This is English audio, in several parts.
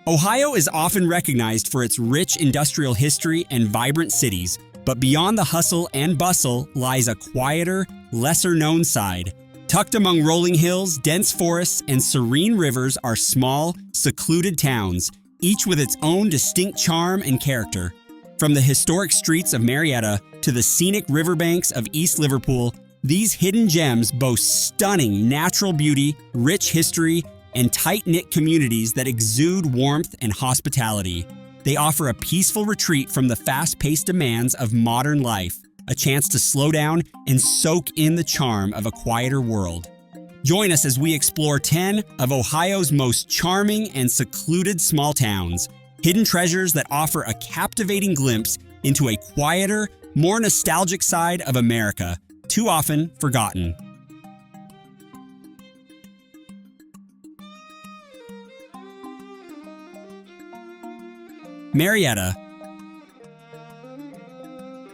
Ohio is often recognized for its rich industrial history and vibrant cities, but beyond the hustle and bustle lies a quieter, lesser-known side. Tucked among rolling hills, dense forests, and serene rivers are small, secluded towns, each with its own distinct charm and character. From the historic streets of Marietta to the scenic riverbanks of East Liverpool, these hidden gems boast stunning natural beauty, rich history, and tight-knit communities that exude warmth and hospitality. They offer a peaceful retreat from the fast-paced demands of modern life, a chance to slow down and soak in the charm of a quieter world. Join us as we explore 10 of Ohio's most charming and secluded small towns, hidden treasures that offer a captivating glimpse into a quieter, more nostalgic side of America, too often forgotten. Marietta.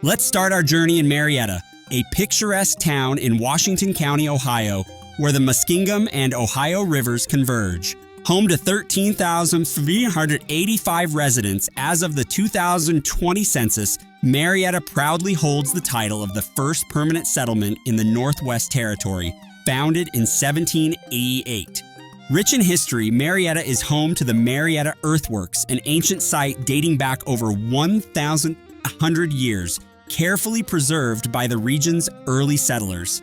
Let's start our journey in Marietta, a picturesque town in Washington County, Ohio, where the Muskingum and Ohio rivers converge. Home to 13,385 residents as of the 2020 census, Marietta proudly holds the title of the first permanent settlement in the Northwest Territory, founded in 1788. Rich in history, Marietta is home to the Marietta Earthworks, an ancient site dating back over 1,100 years, carefully preserved by the region's early settlers.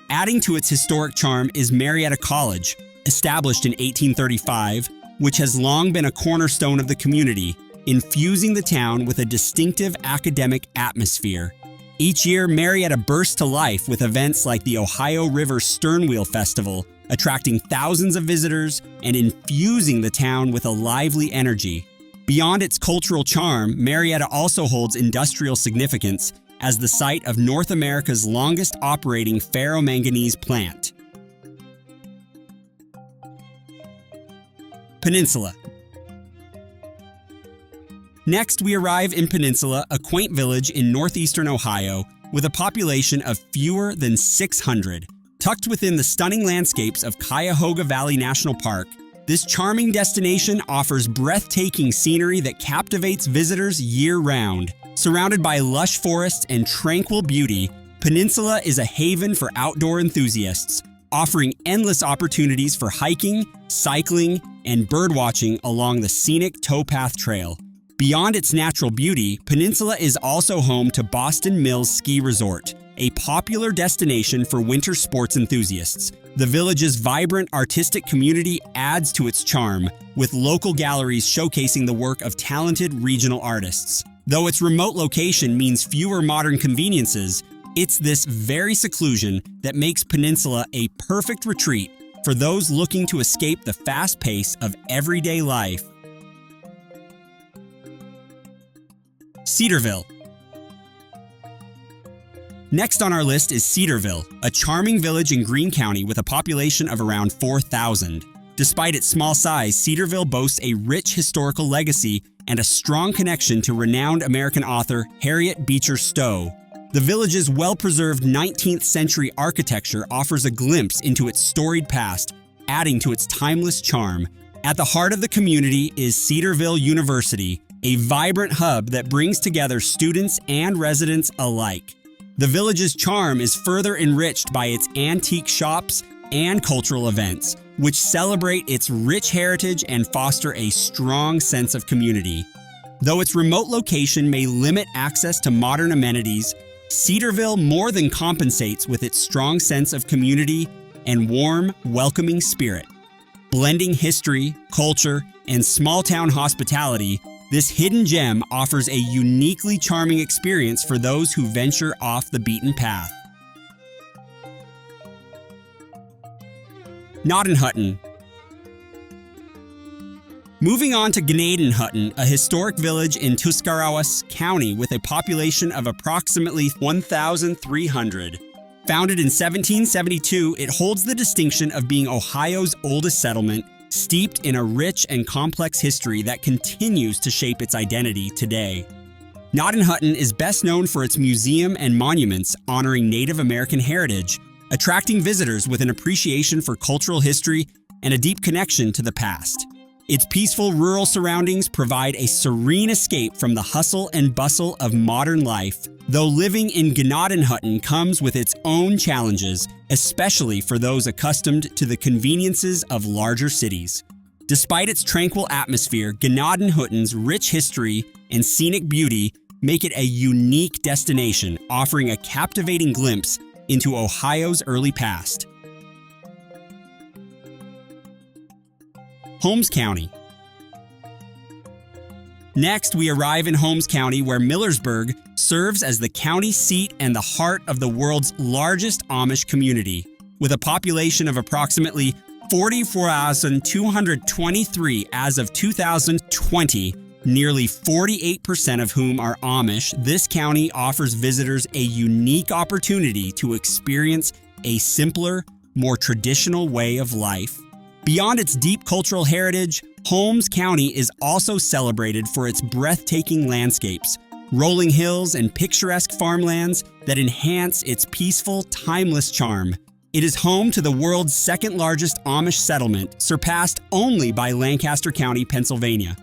Adding to its historic charm is Marietta College, established in 1835, which has long been a cornerstone of the community, infusing the town with a distinctive academic atmosphere. Each year, Marietta bursts to life with events like the Ohio River Sternwheel Festival, attracting thousands of visitors and infusing the town with a lively energy. Beyond its cultural charm, Marietta also holds industrial significance as the site of North America's longest operating ferromanganese plant. Peninsula. Next, we arrive in Peninsula, a quaint village in northeastern Ohio with a population of fewer than 600. Tucked within the stunning landscapes of Cuyahoga Valley National Park, this charming destination offers breathtaking scenery that captivates visitors year-round. Surrounded by lush forests and tranquil beauty, Peninsula is a haven for outdoor enthusiasts, offering endless opportunities for hiking, cycling, and birdwatching along the scenic Towpath Trail. Beyond its natural beauty, Peninsula is also home to Boston Mills Ski Resort, a popular destination for winter sports enthusiasts. The village's vibrant artistic community adds to its charm, with local galleries showcasing the work of talented regional artists. Though its remote location means fewer modern conveniences, it's this very seclusion that makes Peninsula a perfect retreat for those looking to escape the fast pace of everyday life. Cedarville. Next on our list is Cedarville, a charming village in Greene County with a population of around 4,000. Despite its small size, Cedarville boasts a rich historical legacy and a strong connection to renowned American author Harriet Beecher Stowe. The village's well-preserved 19th century architecture offers a glimpse into its storied past, adding to its timeless charm. At the heart of the community is Cedarville University, a vibrant hub that brings together students and residents alike. The village's charm is further enriched by its antique shops and cultural events, which celebrate its rich heritage and foster a strong sense of community. Though its remote location may limit access to modern amenities, Cedarville more than compensates with its strong sense of community and warm, welcoming spirit. Blending history, culture, and small-town hospitality, this hidden gem offers a uniquely charming experience for those who venture off the beaten path. Gnadenhutten. Moving on to Gnadenhutten, a historic village in Tuscarawas County with a population of approximately 1,300. Founded in 1772, it holds the distinction of being Ohio's oldest settlement, steeped in a rich and complex history that continues to shape its identity today. Gnadenhutten is best known for its museum and monuments honoring Native American heritage, attracting visitors with an appreciation for cultural history and a deep connection to the past. Its peaceful rural surroundings provide a serene escape from the hustle and bustle of modern life, though living in Gnadenhutten comes with its own challenges, especially for those accustomed to the conveniences of larger cities. Despite its tranquil atmosphere, Gnadenhutten's rich history and scenic beauty make it a unique destination, offering a captivating glimpse into Ohio's early past. Holmes County. Next, we arrive in Holmes County, where Millersburg serves as the county seat and the heart of the world's largest Amish community. With a population of approximately 44,223 as of 2020, nearly 48% of whom are Amish, this county offers visitors a unique opportunity to experience a simpler, more traditional way of life. Beyond its deep cultural heritage, Holmes County is also celebrated for its breathtaking landscapes, rolling hills and picturesque farmlands that enhance its peaceful, timeless charm. It is home to the world's second-largest Amish settlement, surpassed only by Lancaster County, Pennsylvania.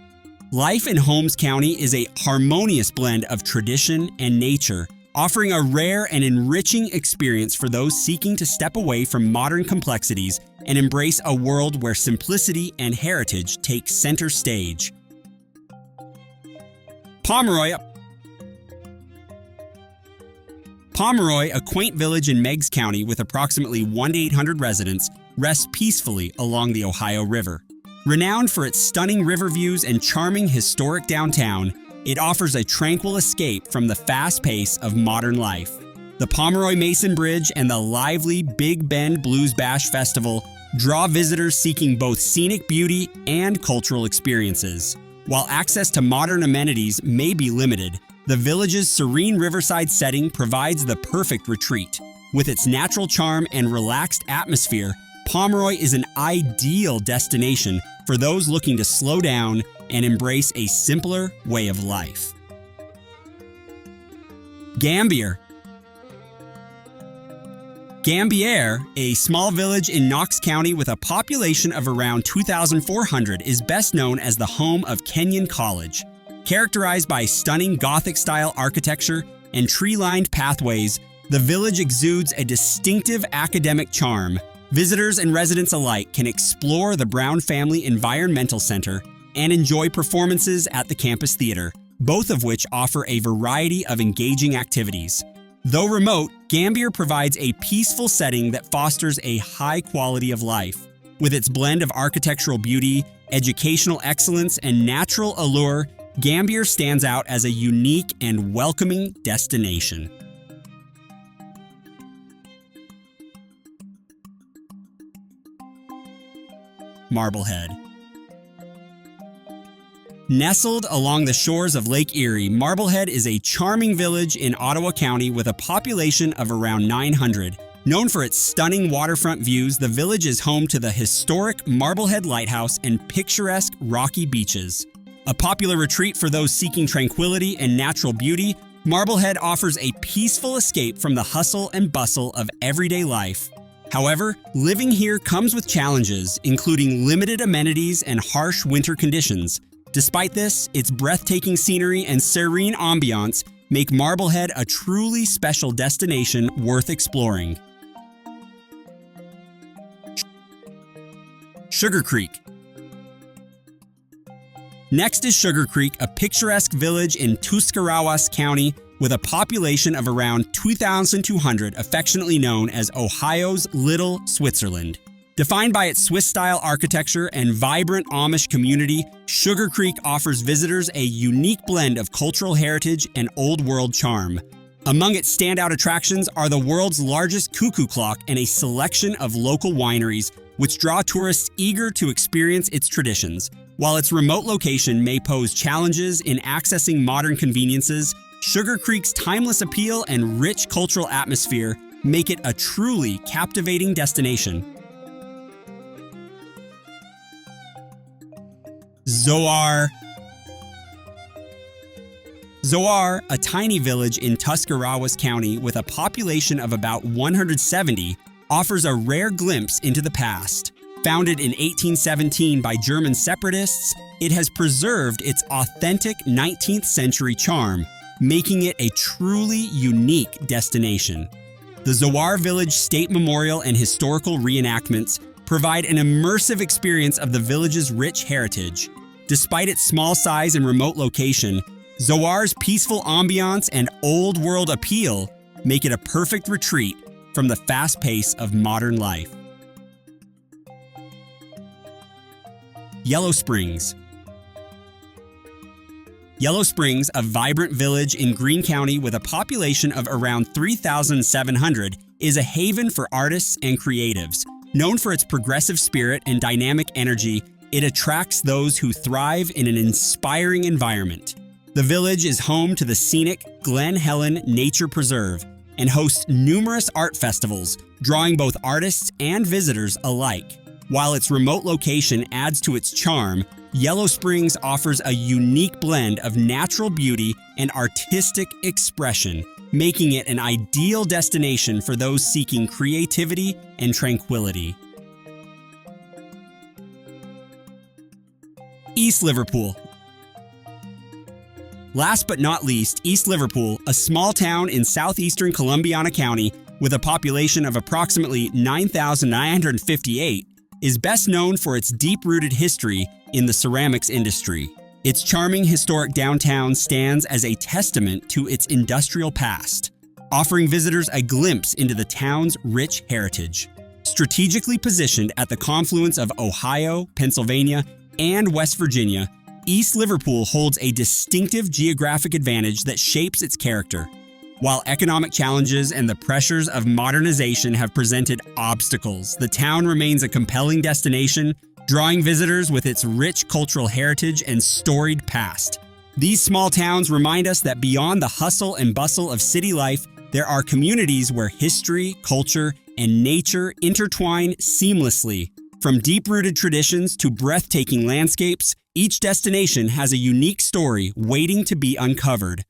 Life in Holmes County is a harmonious blend of tradition and nature, offering a rare and enriching experience for those seeking to step away from modern complexities and embrace a world where simplicity and heritage take center stage. Pomeroy, a quaint village in Meigs County with approximately 1 to 800 residents, rests peacefully along the Ohio River. Renowned for its stunning river views and charming historic downtown, it offers a tranquil escape from the fast pace of modern life. The Pomeroy Mason Bridge and the lively Big Bend Blues Bash Festival draw visitors seeking both scenic beauty and cultural experiences. While access to modern amenities may be limited, the village's serene riverside setting provides the perfect retreat. With its natural charm and relaxed atmosphere, Pomeroy is an ideal destination for those looking to slow down and embrace a simpler way of life. Gambier, a small village in Knox County with a population of around 2,400, is best known as the home of Kenyon College. Characterized by stunning Gothic-style architecture and tree-lined pathways, the village exudes a distinctive academic charm. Visitors and residents alike can explore the Brown Family Environmental Center and enjoy performances at the campus theater, both of which offer a variety of engaging activities. Though remote, Gambier provides a peaceful setting that fosters a high quality of life. With its blend of architectural beauty, educational excellence, and natural allure, Gambier stands out as a unique and welcoming destination. Marblehead. Nestled along the shores of Lake Erie, Marblehead is a charming village in Ottawa County with a population of around 900. Known for its stunning waterfront views, the village is home to the historic Marblehead Lighthouse and picturesque rocky beaches. A popular retreat for those seeking tranquility and natural beauty, Marblehead offers a peaceful escape from the hustle and bustle of everyday life. However, living here comes with challenges, including limited amenities and harsh winter conditions. Despite this, its breathtaking scenery and serene ambiance make Marblehead a truly special destination worth exploring. Sugar Creek. Next is Sugar Creek, a picturesque village in Tuscarawas County with a population of around 2,200, affectionately known as Ohio's Little Switzerland. Defined by its Swiss-style architecture and vibrant Amish community, Sugar Creek offers visitors a unique blend of cultural heritage and old-world charm. Among its standout attractions are the world's largest cuckoo clock and a selection of local wineries, which draw tourists eager to experience its traditions. While its remote location may pose challenges in accessing modern conveniences, Sugar Creek's timeless appeal and rich cultural atmosphere make it a truly captivating destination. Zoar, a tiny village in Tuscarawas County with a population of about 170, offers a rare glimpse into the past. Founded in 1817 by German separatists, it has preserved its authentic 19th century charm, making it a truly unique destination. The Zawar Village State Memorial and historical reenactments provide an immersive experience of the village's rich heritage. Despite its small size and remote location, Zawar's peaceful ambiance and old-world appeal make it a perfect retreat from the fast pace of modern life. Yellow Springs. Yellow Springs, a vibrant village in Greene County with a population of around 3,700, is a haven for artists and creatives. Known for its progressive spirit and dynamic energy, it attracts those who thrive in an inspiring environment. The village is home to the scenic Glen Helen Nature Preserve and hosts numerous art festivals, drawing both artists and visitors alike. While its remote location adds to its charm, Yellow Springs offers a unique blend of natural beauty and artistic expression, making it an ideal destination for those seeking creativity and tranquility. East Liverpool. Last but not least, East Liverpool, a small town in southeastern Columbiana County with a population of approximately 9,958, is best known for its deep-rooted history in the ceramics industry. Its charming historic downtown stands as a testament to its industrial past, offering visitors a glimpse into the town's rich heritage. Strategically positioned at the confluence of Ohio, Pennsylvania, and West Virginia, East Liverpool holds a distinctive geographic advantage that shapes its character. While economic challenges and the pressures of modernization have presented obstacles, the town remains a compelling destination, drawing visitors with its rich cultural heritage and storied past. These small towns remind us that beyond the hustle and bustle of city life, there are communities where history, culture, and nature intertwine seamlessly. From deep-rooted traditions to breathtaking landscapes, each destination has a unique story waiting to be uncovered.